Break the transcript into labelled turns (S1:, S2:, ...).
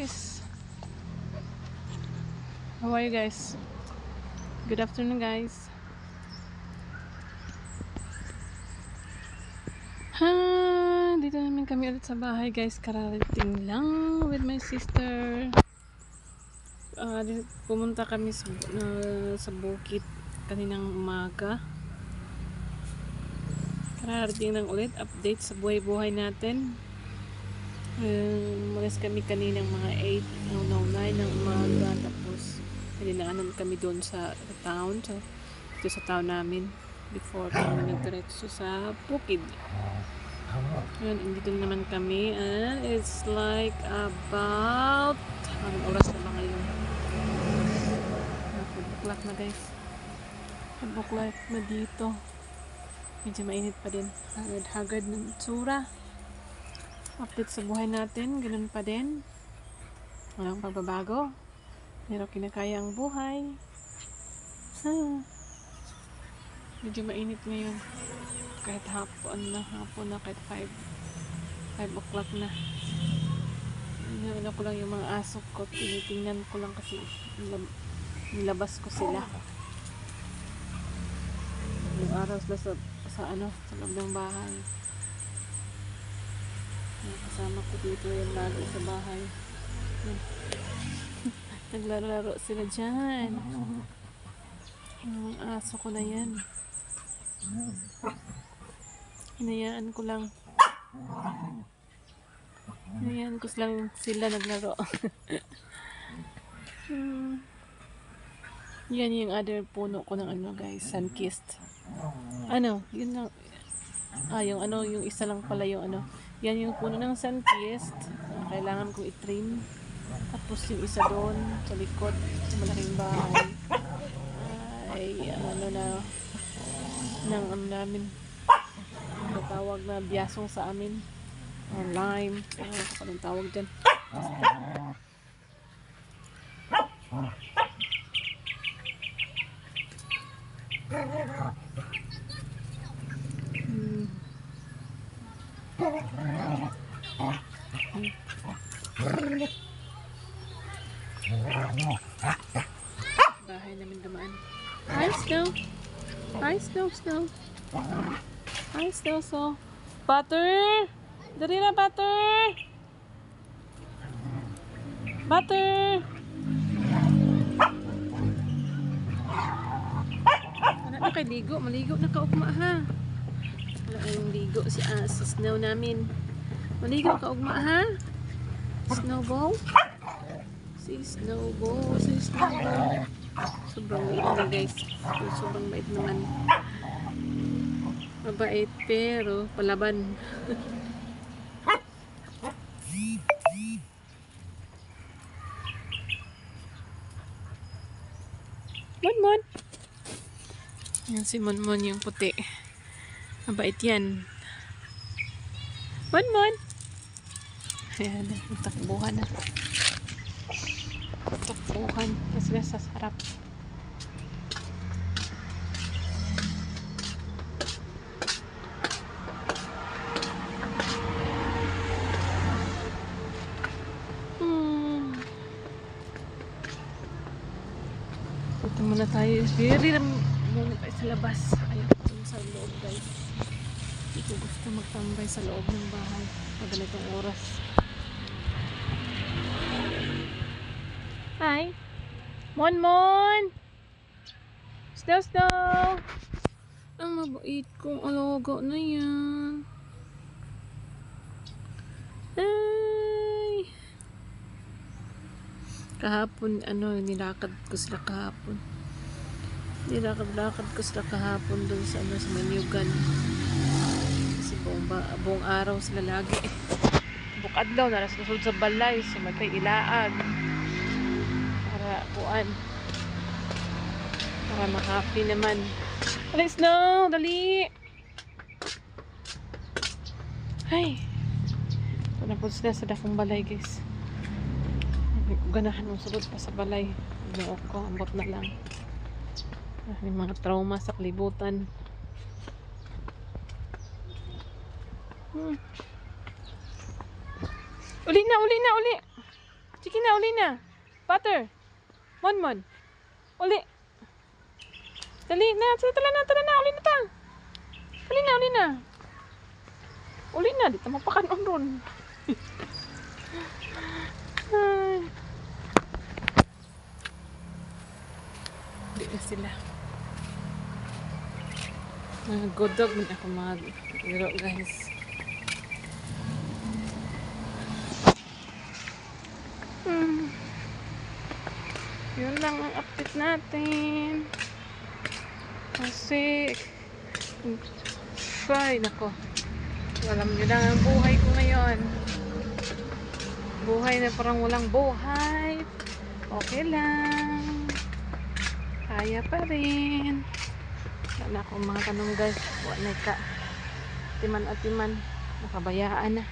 S1: guys. How are you guys? Good afternoon guys. Dito namin kami ulit sa bahay guys. Kararating lang with my sister. Pumunta kami sa bukid kaninang umaga. Kararating lang ulit. Update sa buhay-buhay natin. Malis kami kaninang mga 8, 9 ng umaga. Tapos dinaanan kami doon sa town. Dito sa town namin. Before kami nagdiretso sa bukid. Ngayon, dito naman kami. And it's like about anong oras na ba ngayon? 5 o'clock na guys. 5 o'clock na dito. Medyo mainit pa din. Hagad ng tsura. Update sa buhay natin. Ganun pa din. Walang pagbabago. Pero kinakaya ang buhay. Medyo mainit ngayon. Kahit hapon na. Kahit 5 o'clock na. Ano ko lang yung mga aso ko. Tinitingnan ko lang kasi nilabas ko sila. Yung araw sila sa loob ng bahay. Kasama ko dito yung lagi sa bahay. Naglaro-laro sila dyan. Yung aso ko na yan. Hinayaan ko lang sila naglaro. Yan yung other puno ko ng guys, sunkist. Yun lang. Yung isa lang pala yung yan yung puno ng sunkist. Kailangan kong i-trim. Tapos yung isa doon sa likod sa malaking bahay ay namin tawag na biyasong sa amin or lime, anong tawag dyan. Bahay namin dumaan. Hi Snow! Hi Snow! Hi Snow! So Butter! Dali na Butter! Butter! Wala na kay ligo. Maligo na kaugma ha. Wala kayong ligo si Snow namin. Maligo kaugma ha. Snowball? Si Snowball. Sobrang bait na guys. Sobrang bait naman. Mabait pero palaban. Monmon. Yan si Monmon yung puti. Mabait yan. Monmon. Ayan, takbuhan na. Takbuhan. Kasi sa sarap. Ito muna tayo. Very muna tayo sa labas. Ayaw ko sa loob guys. Hindi ko gusto magtambay sa loob ng bahay pag ganitong oras. Hi! Monmon! Snow! Ang mabait kong alaga na yan. Ay! Kahapon, nilakad ko sila kahapon. Nilakad ko sila kahapon doon sa Manyugan. Kasi buong araw sila lagi. Bukad daw, narasunod sa balay. So, may ilaag. Para makapi naman. Dali Snow! Dali! Ay! Ito na po sila sa dakong balay guys. Ganahan mong sulod pa sa balay. Buok ko, ambot na lang. May mga trauma sa kalibutan. Uli! Sige na, uli na. Butter. Mon. Uli. Dali na. Tara na. Uli na ta. Uli na. Uli na. Di ta mapakanon ron. Di na sila. Godog din ako mag-iro, guys. Yun lang ang update natin. Kasi ay, nako. Alam nyo lang ang buhay ko ngayon. Buhay na parang walang buhay. Okay lang. Kaya pa rin. Wala na akong mga tanong, guys. Wala na ka. Timan. Nakabayaan na.